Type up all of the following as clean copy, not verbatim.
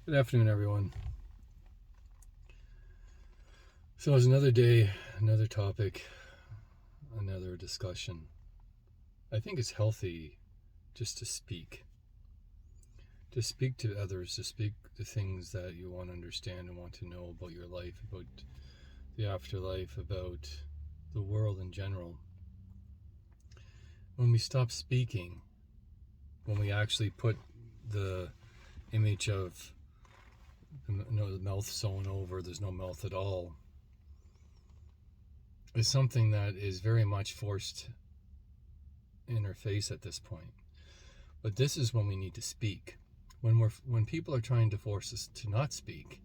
Good afternoon, everyone. So it's another day, another topic, another discussion. I think it's healthy just to speak to others, to speak the things that you want to understand and want to know about your life, about the afterlife, about the world in general. When we stop speaking, when we actually put the image of the mouth sewn over, there's no mouth at all, is something that is very much forced in our face at this point. But this is when we need to speak. When people are trying to force us to not speak,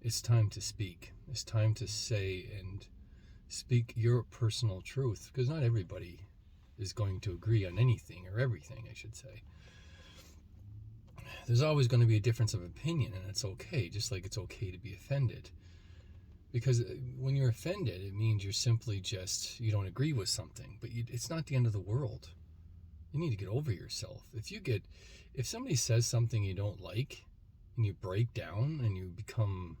it's time to speak. It's time to say and speak your personal truth, because not everybody is going to agree on anything, or everything, I should say. There's always going to be a difference of opinion, and it's okay, just like it's okay to be offended. Because when you're offended, it means you're simply just, you don't agree with something, but it's not the end of the world. You need to get over yourself. If somebody says something you don't like, and you break down and you become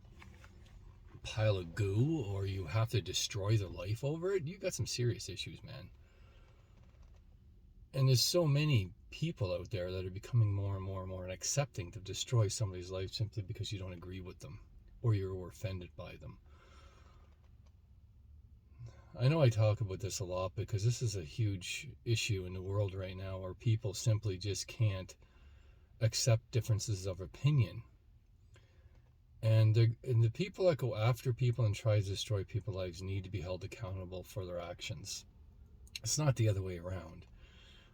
a pile of goo, or you have to destroy their life over it, you got some serious issues, man. And there's so many people out there that are becoming more and more and more accepting to destroy somebody's life simply because you don't agree with them, or you're offended by them. I know I talk about this a lot because this is a huge issue in the world right now, where people simply just can't accept differences of opinion. And the people that go after people and try to destroy people's lives need to be held accountable for their actions. It's not the other way around.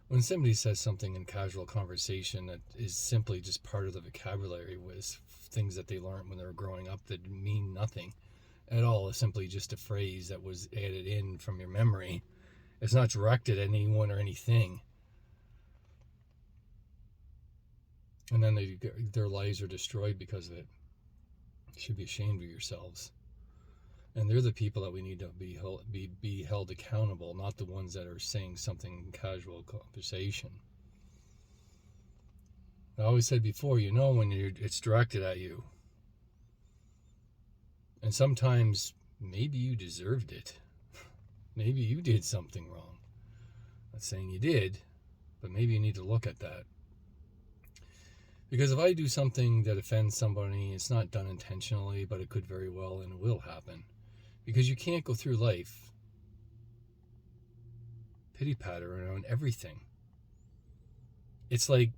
When somebody says something in casual conversation that is simply just part of the vocabulary, with things that they learned when they were growing up that mean nothing at all, is simply just a phrase that was added in from your memory. It's not directed at anyone or anything. And then their lives are destroyed because of it. You should be ashamed of yourselves. And they're the people that we need to be held accountable, not the ones that are saying something in casual conversation. I always said before, when it's directed at you. And sometimes maybe you deserved it. Maybe you did something wrong. I'm not saying you did, but maybe you need to look at that. Because if I do something that offends somebody, it's not done intentionally, but it could very well and will happen. Because you can't go through life pity-patter around everything. It's like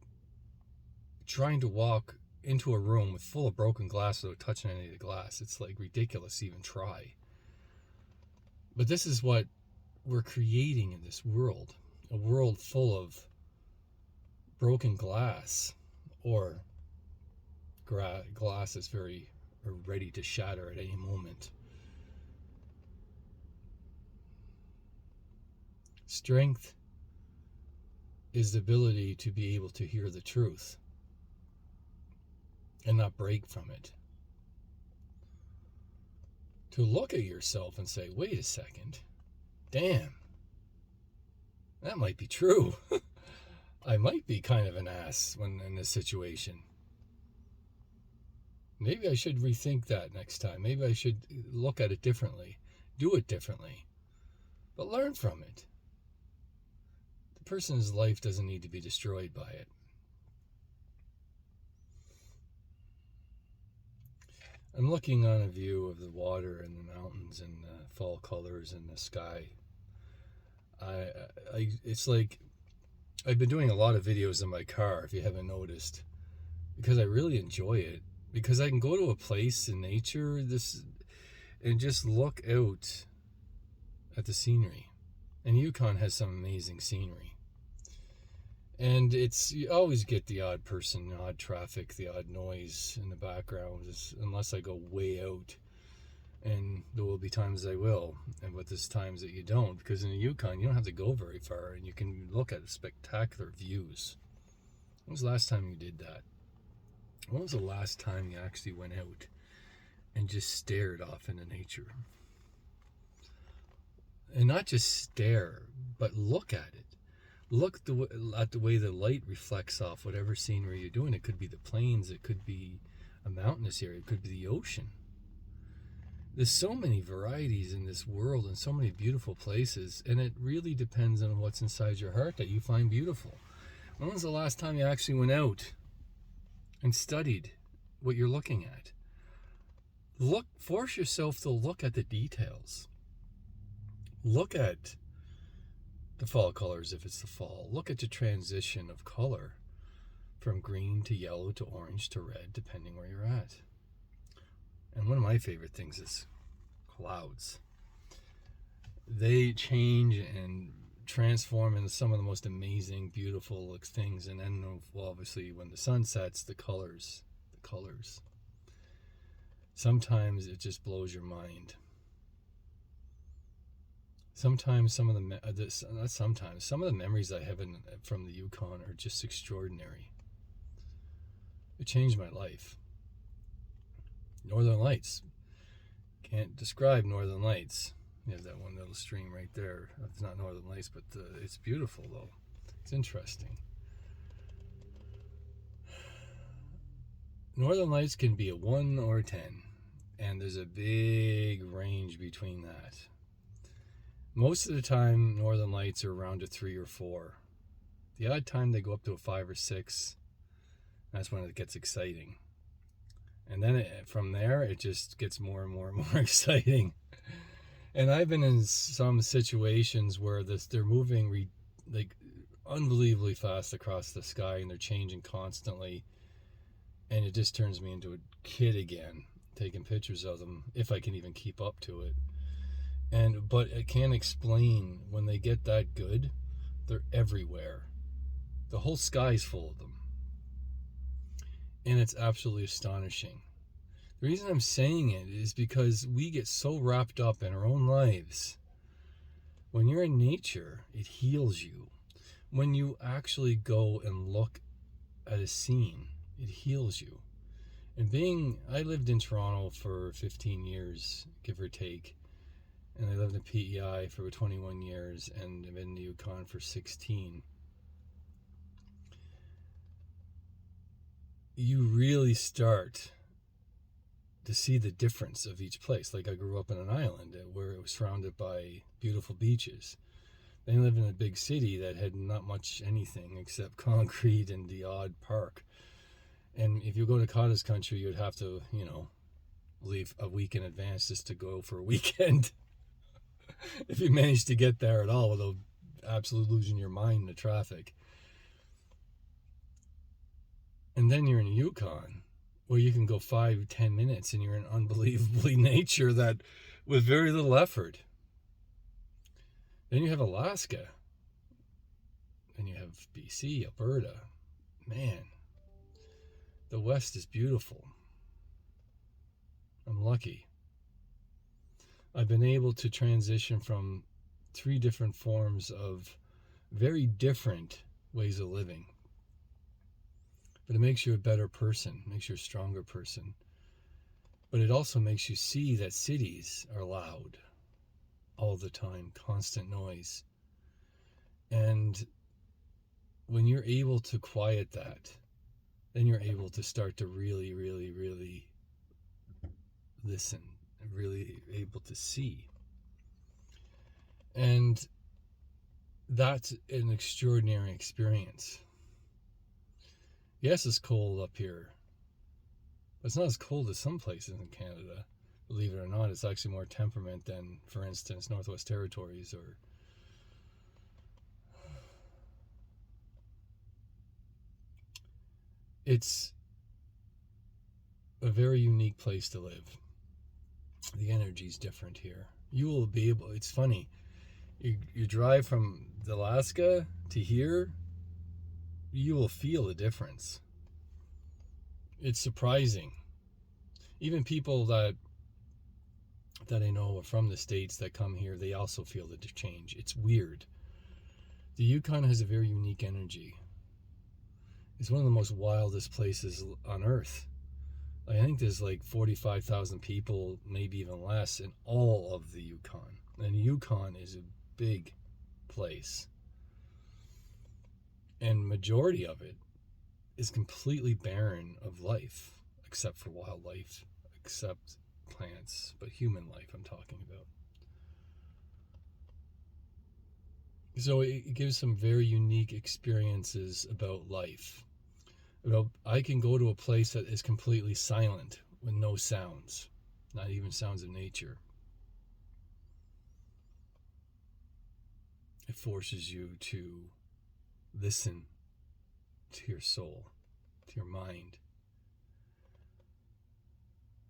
trying to walk into a room with full of broken glass without touching any of the glass. It's like ridiculous to even try. But this is what we're creating in this world. A world full of broken glass, or glass is very ready to shatter at any moment. Strength is the ability to be able to hear the truth and not break from it. To look at yourself and say, wait a second, damn, that might be true. I might be kind of an ass when in this situation. Maybe I should rethink that next time. Maybe I should look at it differently, do it differently, but learn from it. The person's life doesn't need to be destroyed by it. I'm looking on a view of the water and the mountains and the fall colors and the sky. It's like I've been doing a lot of videos in my car, if you haven't noticed, because I really enjoy it. Because I can go to a place in nature and just look out at the scenery. And Yukon has some amazing scenery. And you always get the odd person, the odd traffic, the odd noise in the background, unless I go way out. And there will be times I will, but there's times that you don't, because in the Yukon you don't have to go very far, and you can look at spectacular views. When was the last time you did that? When was the last time you actually went out and just stared off into nature? And not just stare, but look at it. Look at the way the light reflects off whatever scenery you're doing. It could be the plains, it could be a mountainous area. It could be the ocean. There's so many varieties in this world and so many beautiful places, and it really depends on what's inside your heart that you find beautiful. When was the last time you actually went out and studied what you're looking at? Force yourself to look at the details. Look at the fall colors if it's the fall. Look at the transition of color from green to yellow to orange to red, depending where you're at. And one of my favorite things is clouds. They change and transform into some of the most amazing, beautiful things. And then, well, obviously, when the sun sets, the colors. Sometimes it just blows your mind. Sometimes some of the memories I have from the Yukon are just extraordinary. It changed my life. Northern Lights. Can't describe Northern Lights. You have that one little stream right there. It's not Northern Lights, but it's beautiful, though. It's interesting. Northern Lights can be a 1 or a 10, and there's a big range between that. Most of the time, Northern Lights are around a 3 or 4. The odd time they go up to a 5 or 6. That's when it gets exciting. And then from there, it just gets more and more and more exciting. And I've been in some situations where they're moving like unbelievably fast across the sky, and they're changing constantly. And it just turns me into a kid again, taking pictures of them, if I can even keep up to it. But I can't explain, when they get that good, they're everywhere. The whole sky's full of them. And it's absolutely astonishing. The reason I'm saying it is because we get so wrapped up in our own lives. When you're in nature, it heals you. When you actually go and look at a scene, it heals you. And I lived in Toronto for 15 years, give or take. And I lived in PEI for 21 years, and I've been in the Yukon for 16. You really start to see the difference of each place. Like, I grew up in an island where it was surrounded by beautiful beaches. Then I lived in a big city that had not much anything except concrete and the odd park. And if you go to cottage country, you'd have to, leave a week in advance just to go for a weekend. If you manage to get there at all without absolutely losing your mind in the traffic. And then you're in the Yukon, where you can go 5-10 minutes and you're in unbelievably nature that with very little effort. Then you have Alaska. Then you have BC, Alberta. Man, the West is beautiful. I'm lucky. I've been able to transition from 3 different forms of very different ways of living. But it makes you a better person, makes you a stronger person. But it also makes you see that cities are loud all the time, constant noise. And when you're able to quiet that, then you're able to start to really, really, really listen, and really able to see. And that's an extraordinary experience. Yes, it's cold up here. But it's not as cold as some places in Canada. Believe it or not, it's actually more temperament than, for instance, Northwest Territories or... It's a very unique place to live. The energy's different here. You will be able... It's funny. You drive from Alaska to here, you will feel the difference. It's surprising. Even people that I know are from the States that come here, they also feel the change. It's weird. The Yukon has a very unique energy. It's one of the most wildest places on Earth. I think there's like 45,000 people, maybe even less, in all of the Yukon. And the Yukon is a big place. And majority of it is completely barren of life, except for wildlife, except plants, but human life I'm talking about. So it gives some very unique experiences about life. I can go to a place that is completely silent with no sounds, not even sounds of nature. It forces you to listen to your soul, to your mind.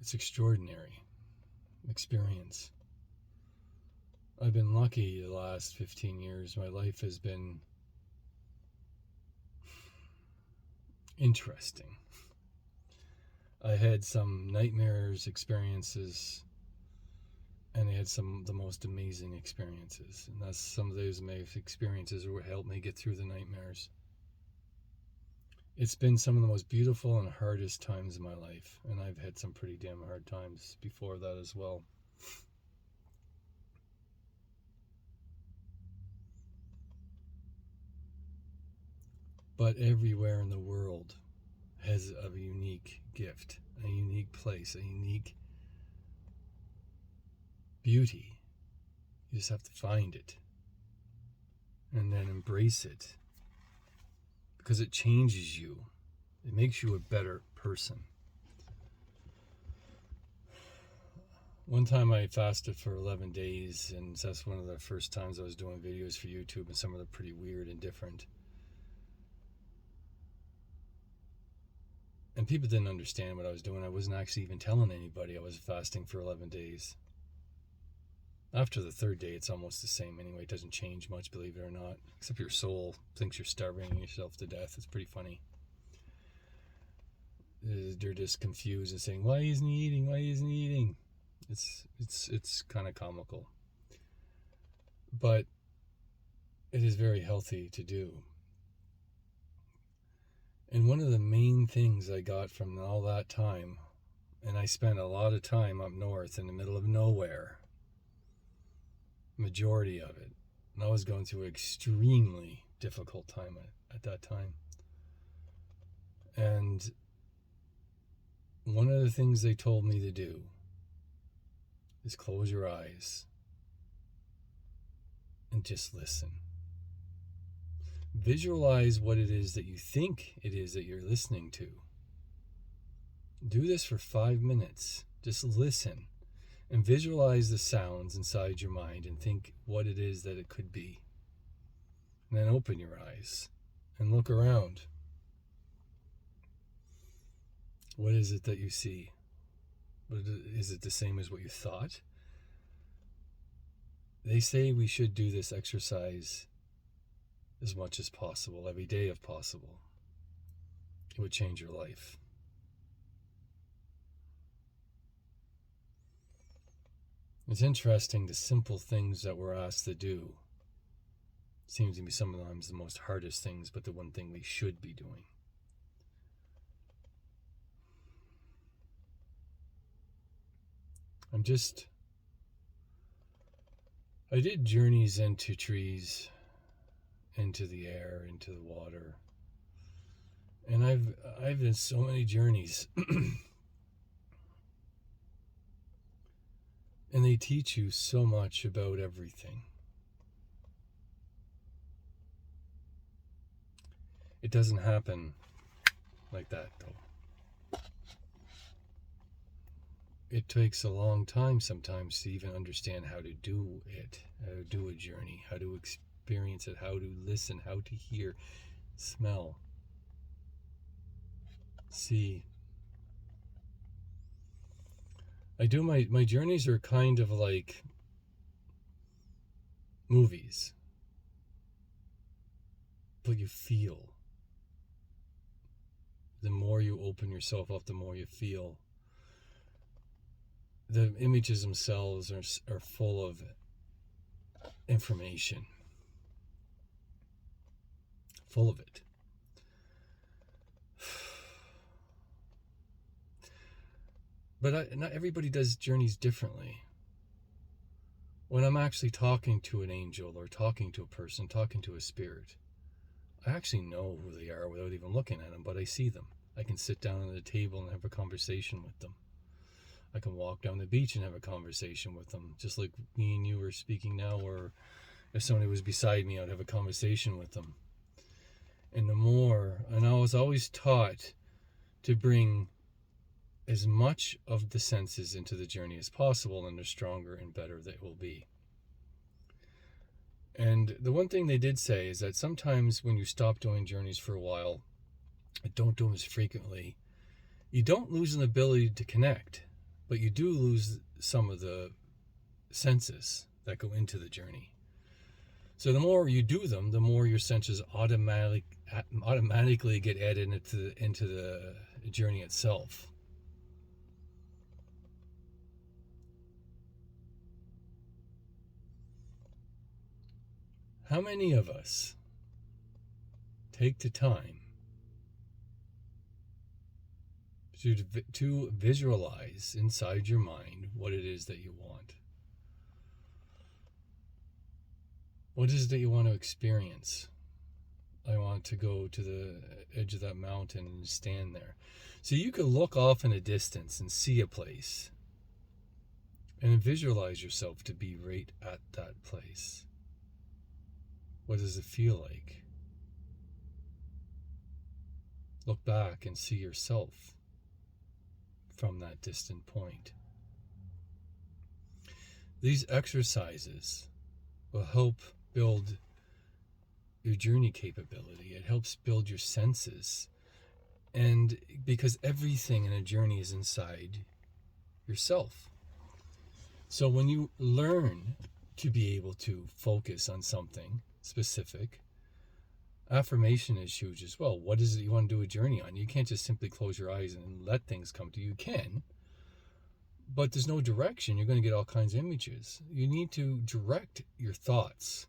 It's extraordinary experience. I've been lucky the last 15 years. My life has been interesting. I had some nightmares experiences, and I had some of the most amazing experiences. And that's some of those experiences that helped me get through the nightmares. It's been some of the most beautiful and hardest times of my life, and I've had some pretty damn hard times before that as well. But everywhere in the world has a unique gift, a unique place, a unique beauty. You just have to find it and then embrace it, because it changes you. It makes you a better person. One time I fasted for 11 days, and that's one of the first times I was doing videos for YouTube, and some of them are pretty weird and different. And people didn't understand what I was doing. I wasn't actually even telling anybody I was fasting for 11 days. After the third day, it's almost the same anyway. It doesn't change much, believe it or not. Except your soul thinks you're starving yourself to death. It's pretty funny. They're just confused and saying, "Why isn't he eating? Why isn't he eating?" It's kind of comical. But it is very healthy to do. And one of the main things I got from all that time, and I spent a lot of time up north in the middle of nowhere, majority of it, and I was going through an extremely difficult time at that time. And one of the things they told me to do is close your eyes and just listen. Visualize what it is that you think it is that you're listening to. Do this for 5 minutes. Just listen and visualize the sounds inside your mind and think what it is that it could be. And then open your eyes and look around. What is it that you see? Is it the same as what you thought? They say we should do this exercise as much as possible, every day if possible. It would change your life. It's interesting, the simple things that we're asked to do seems to be sometimes the most hardest things, but the one thing we should be doing. I did journeys into trees, into the air, into the water. And I've done so many journeys. And they teach you so much about everything. It doesn't happen like that, though. It takes a long time sometimes to even understand how to do it, how to do a journey, how to experience it, how to listen, how to hear, smell, see. I do my journeys are kind of like movies, but you feel. The more you open yourself up, the more you feel. The images themselves are full of information, full of it. But not everybody does journeys differently. When I'm actually talking to an angel or talking to a person, talking to a spirit, I actually know who they are without even looking at them, but I see them. I can sit down at a table and have a conversation with them. I can walk down the beach and have a conversation with them, just like me and you were speaking now, or if somebody was beside me, I'd have a conversation with them. And I was always taught to bring as much of the senses into the journey as possible, and the stronger and better they will be. And the one thing they did say is that sometimes when you stop doing journeys for a while, and don't do them as frequently, you don't lose an ability to connect, but you do lose some of the senses that go into the journey. So the more you do them, the more your senses automatically get added into the journey itself. How many of us take the time to visualize inside your mind what it is that you want? What is it that you want to experience? I want to go to the edge of that mountain and stand there. So you could look off in a distance and see a place and visualize yourself to be right at that place. What does it feel like? Look back and see yourself from that distant point. These exercises will help build your journey capability. It helps build your senses. And because everything in a journey is inside yourself. So when you learn to be able to focus on something specific, affirmation is huge as well. What is it you want to do a journey on? You can't just simply close your eyes and let things come to you. You can, but there's no direction. You're going to get all kinds of images. You need to direct your thoughts.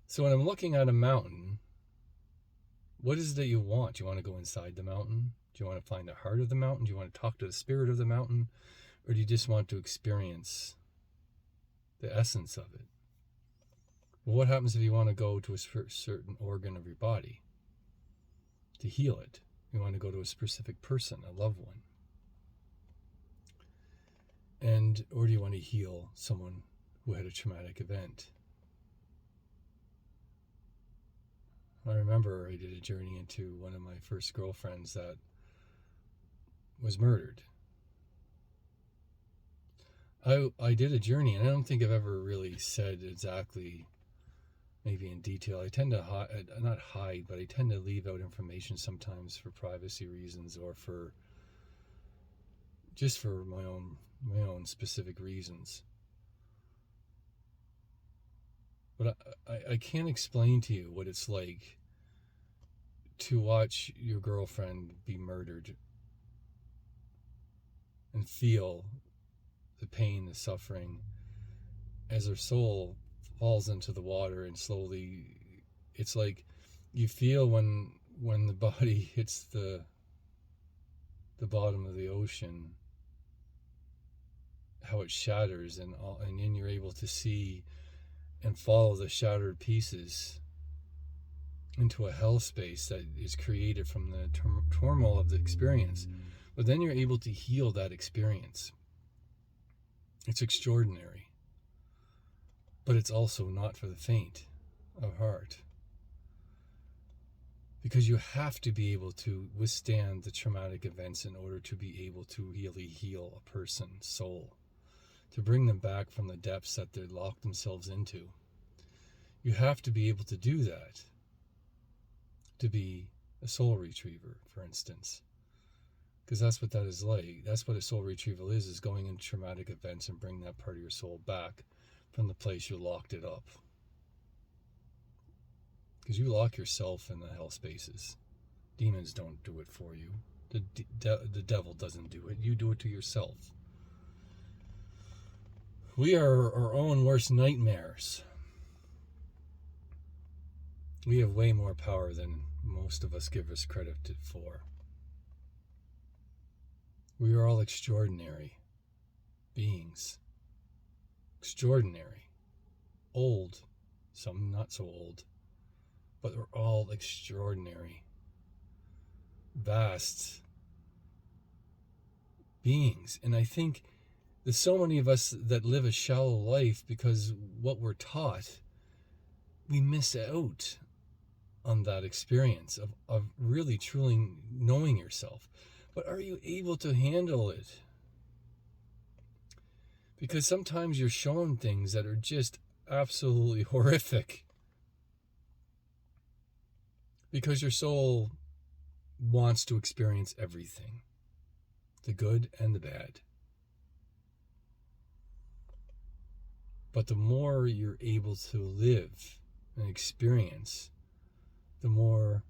So when I'm looking at a mountain, what is it that you want? Do you want to go inside the mountain? Do you want to find the heart of the mountain? Do you want to talk to the spirit of the mountain? Or do you just want to experience the essence of it? Well, what happens if you want to go to a certain organ of your body to heal it? You want to go to a specific person, a loved one. Or do you want to heal someone who had a traumatic event? I remember I did a journey into one of my first girlfriends that was murdered. I did a journey, and I don't think I've ever really said exactly, maybe in detail. I tend to not hide, but I tend to leave out information sometimes for privacy reasons, or for my own specific reasons. But I can't explain to you what it's like to watch your girlfriend be murdered and feel the pain, the suffering, as her soul falls into the water, and slowly, it's like you feel when the body hits the bottom of the ocean, how it shatters, and then you're able to see and follow the shattered pieces into a hell space that is created from the turmoil of the experience. But then you're able to heal that experience. It's extraordinary. But it's also not for the faint of heart. Because you have to be able to withstand the traumatic events in order to be able to really heal a person's soul. To bring them back from the depths that they locked themselves into. You have to be able to do that. To be a soul retriever, for instance. Because that's what that is like. That's what a soul retrieval is going into traumatic events and bring that part of your soul back from the place you locked it up. Because you lock yourself in the hell spaces. Demons don't do it for you. The devil doesn't do it. You do it to yourself. We are our own worst nightmares. We have way more power than most of us give us credit for. We are all extraordinary beings. Extraordinary. Old. Some not so old. But we're all extraordinary. vast beings. And I think there's so many of us that live a shallow life because what we're taught, we miss out on that experience of really truly knowing yourself. But are you able to handle it? Because sometimes you're shown things that are just absolutely horrific. Because your soul wants to experience everything, the good and the bad. But the more you're able to live and experience, the more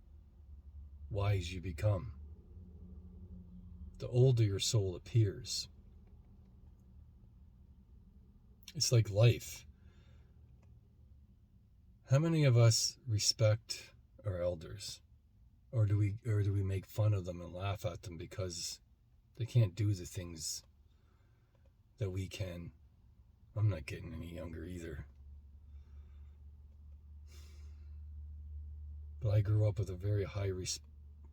wise you become. The older your soul appears. It's like life. How many of us respect our elders? Or do we make fun of them and laugh at them because they can't do the things that we can? I'm not getting any younger either. But I grew up with a very high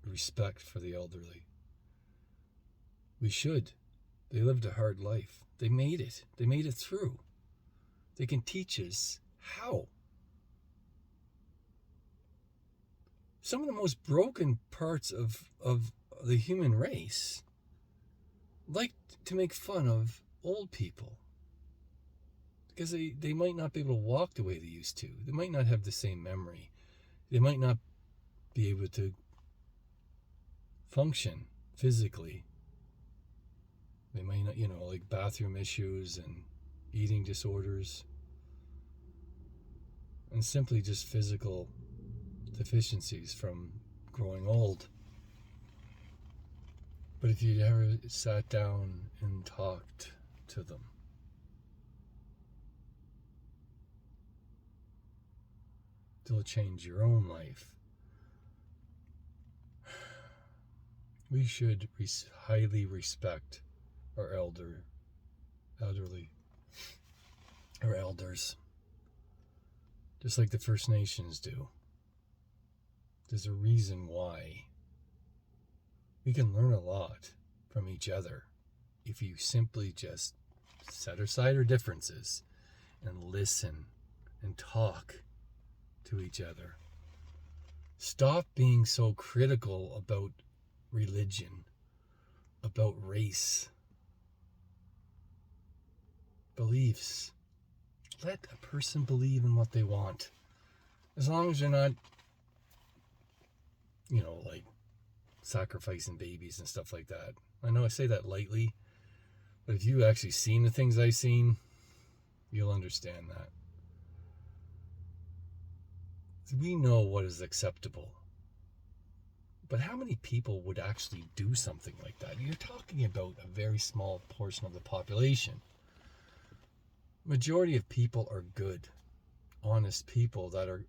respect for the elderly. We should. They lived a hard life. They made it. They made it through. They can teach us how. Some of the most broken parts of the human race like to make fun of old people because they might not be able to walk the way they used to. They might not have the same memory. They might not be able to function physically. They might not, like bathroom issues and eating disorders and simply just physical deficiencies from growing old. But if you ever sat down and talked to them, it'll change your own life. We should highly respect our elders, just like the First Nations do. There's a reason why. We can learn a lot from each other if you simply just set aside our differences and listen and talk to each other. Stop being so critical about religion, about race, beliefs. Let a person believe in what they want. As long as they're not, like sacrificing babies and stuff like that. I know I say that lightly, but if you actually seen the things I've seen, you'll understand that. We know what is acceptable. But how many people would actually do something like that? You're talking about a very small portion of the population. Majority of people are good, honest people that are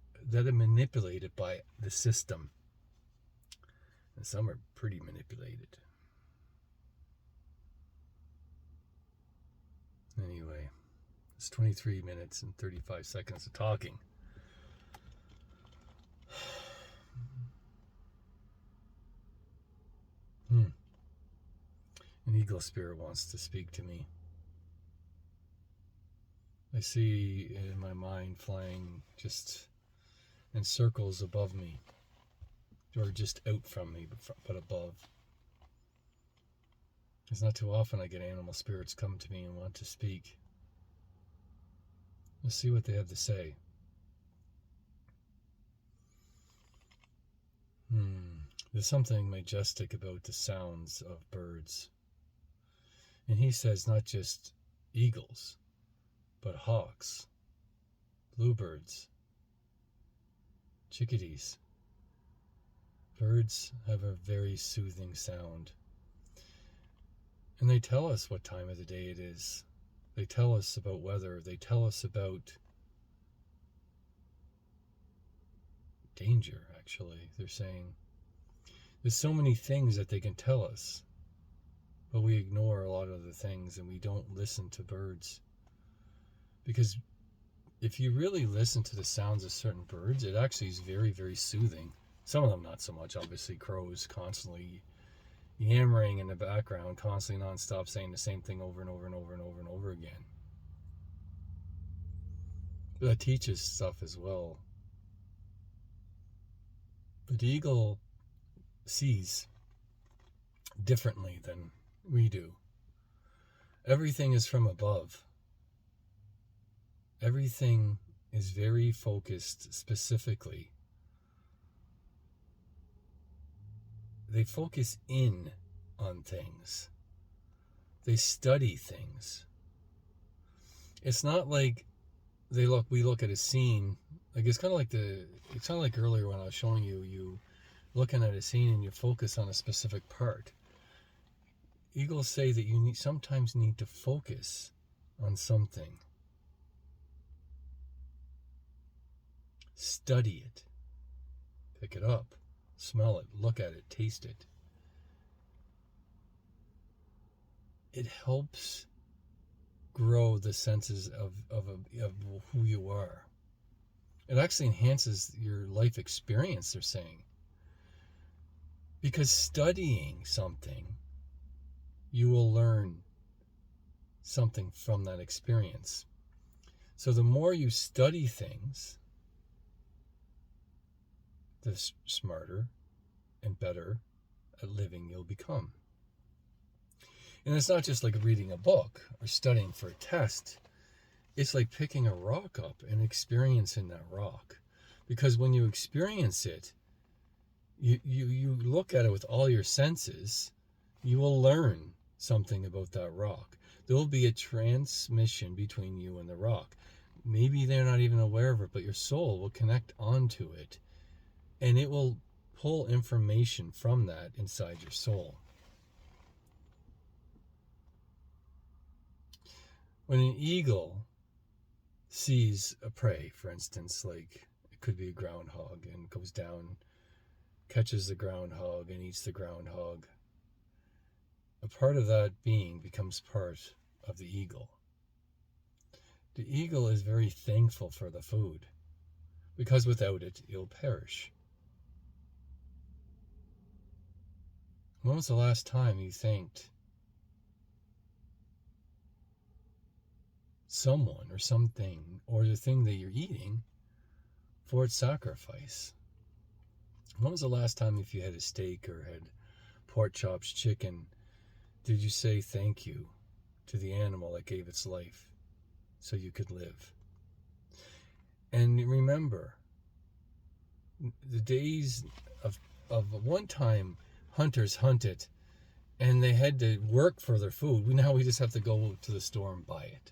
manipulated by the system. And some are pretty manipulated. Anyway, it's 23 minutes and 35 seconds of talking. An eagle spirit wants to speak to me. I see in my mind flying just in circles above me, or just out from me, but above. It's not too often I get animal spirits come to me and want to speak. Let's see what they have to say. There's something majestic about the sounds of birds. And he says not just eagles, but hawks, bluebirds, chickadees. Birds have a very soothing sound. And they tell us what time of the day it is. They tell us about weather. They tell us about danger, actually. They're saying there's so many things that they can tell us, but we ignore a lot of the things and we don't listen to birds. Because if you really listen to the sounds of certain birds, it actually is very, very soothing. Some of them not so much. Obviously, crows constantly yammering in the background, constantly nonstop saying the same thing over and over and over and over and over again. But that teaches stuff as well. But the eagle sees differently than we do. Everything is from above. Everything is very focused specifically. They focus in on things. They study things. It's not like we look at a scene, like it's kind of like earlier when I was showing you looking at a scene and you focus on a specific part. Eagles say that you sometimes need to focus on something. Study it. Pick it up. Smell it. Look at it. Taste it. It helps grow the senses of who you are. It actually enhances your life experience, they're saying. Because studying something, you will learn something from that experience. So the more you study things, the smarter and better at living you'll become. And it's not just like reading a book or studying for a test. It's like picking a rock up and experiencing that rock. Because when you experience it, you look at it with all your senses, you will learn something about that rock. There will be a transmission between you and the rock. Maybe they're not even aware of it, but your soul will connect onto it. And it will pull information from that inside your soul. When an eagle sees a prey, for instance, like it could be a groundhog, and goes down, catches the groundhog and eats the groundhog, a part of that being becomes part of the eagle. The eagle is very thankful for the food, because without it, it'll perish. When was the last time you thanked someone or something or the thing that you're eating for its sacrifice? When was the last time, if you had a steak or had pork chops, chicken, did you say thank you to the animal that gave its life so you could live? And remember, the days of one time hunters hunted and they had to work for their food. Now we just have to go to the store and buy it.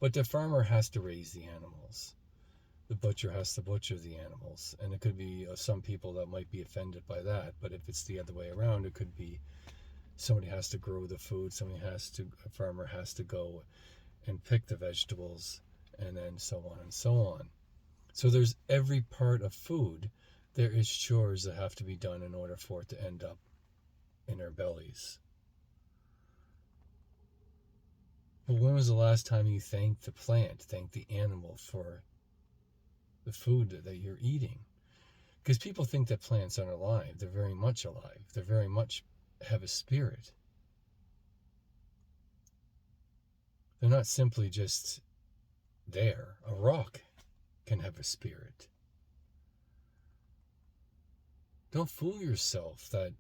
But the farmer has to raise the animals. The butcher has to butcher the animals. And it could be some people that might be offended by that. But if it's the other way around, it could be somebody has to grow the food. A farmer has to go and pick the vegetables, and then so on and so on. So there's every part of food. There is chores that have to be done in order for it to end up in our bellies. But when was the last time you thanked the plant, thanked the animal for the food that you're eating? Because people think that plants aren't alive. They're very much alive. They very much have a spirit. They're not simply just there. A rock can have a spirit. Don't fool yourself that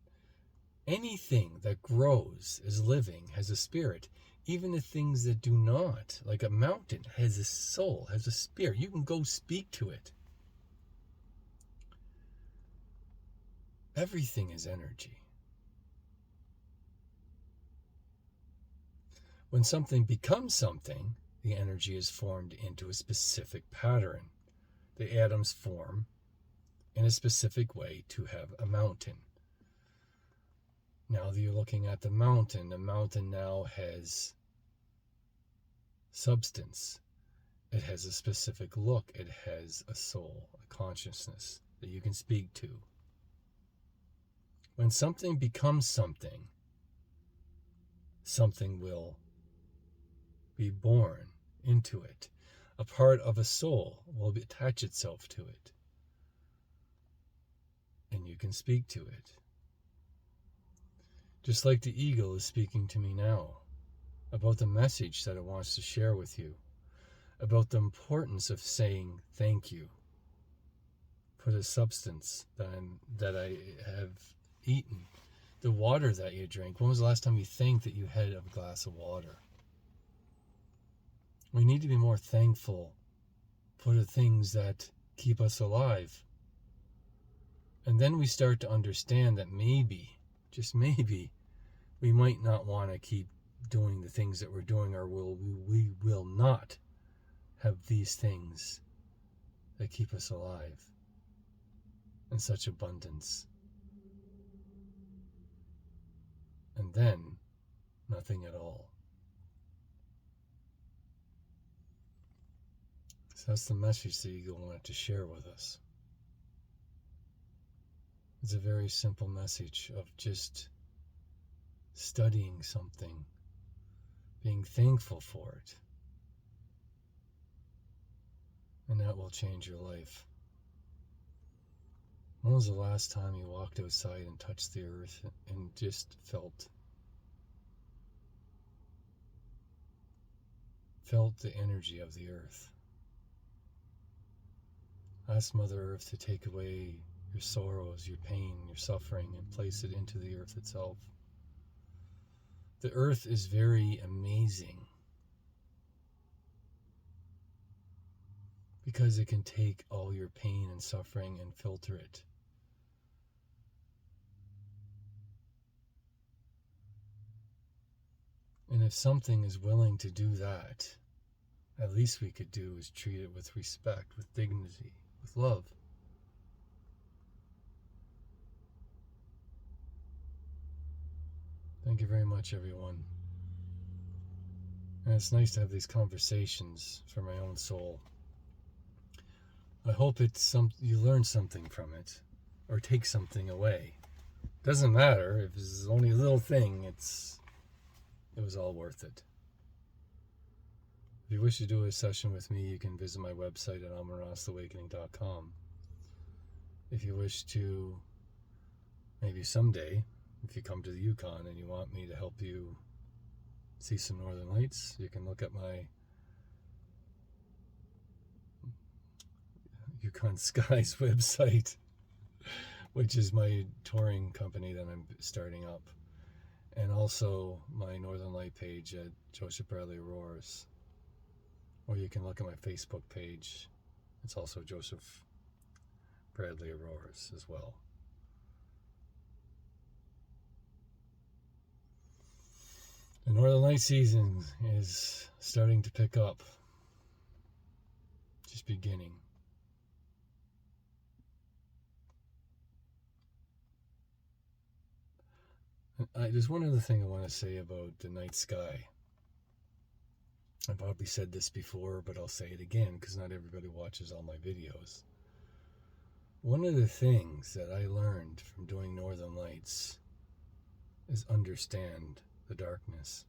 anything that grows is living, has a spirit. Even the things that do not, like a mountain, has a soul, has a spirit. You can go speak to it. Everything is energy. When something becomes something, the energy is formed into a specific pattern. The atoms form in a specific way to have a mountain. Now that you're looking at the mountain now has substance. It has a specific look. It has a soul, a consciousness that you can speak to. When something becomes something, something will be born into it. A part of a soul will attach itself to it. and you can speak to it. Just like the eagle is speaking to me now about the message that it wants to share with you, about the importance of saying thank you for the substance that I have eaten, the water that you drink. When was the last time you thanked that you had a glass of water? We need to be more thankful for the things that keep us alive. And then we start to understand that maybe, just maybe, we might not want to keep doing the things that we're doing, or we will not have these things that keep us alive in such abundance. And then, nothing at all. So that's the message that you wanted to share with us. It's a very simple message of just studying something, being thankful for it, and that will change your life. When was the last time you walked outside and touched the earth and just felt the energy of the earth? Ask Mother Earth to take away your sorrows, your pain, your suffering, and place it into the earth itself. The earth is very amazing because it can take all your pain and suffering and filter it. And if something is willing to do that, at least we could do is treat it with respect, with dignity, with love. Thank you very much, everyone. And it's nice to have these conversations for my own soul. I hope you learn something from it, or take something away. Doesn't matter if it's only a little thing. It was all worth it. If you wish to do a session with me, you can visit my website at amaranthawakening.com. If you wish to, maybe someday, if you come to the Yukon and you want me to help you see some northern lights, you can look at my Yukon Skies website, which is my touring company that I'm starting up, and also my Northern Light page at Joseph Bradley Auroras. Or you can look at my Facebook page. It's also Joseph Bradley Auroras as well. The Northern Light season is starting to pick up. Just beginning. There's one other thing I want to say about the night sky. I've probably said this before, but I'll say it again because not everybody watches all my videos. One of the things that I learned from doing Northern Lights is understand the darkness,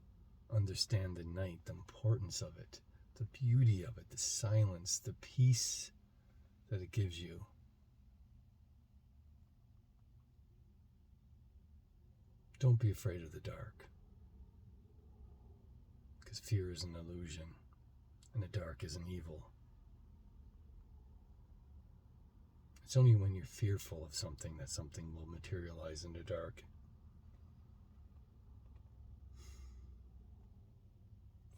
understand the night, the importance of it, the beauty of it, the silence, the peace that it gives you. Don't be afraid of the dark, because fear is an illusion, and the dark is an evil. It's only when you're fearful of something that something will materialize in the dark.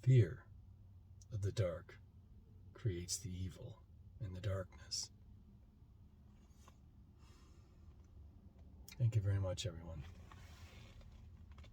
Fear of the dark creates the evil in the darkness. Thank you very much, everyone.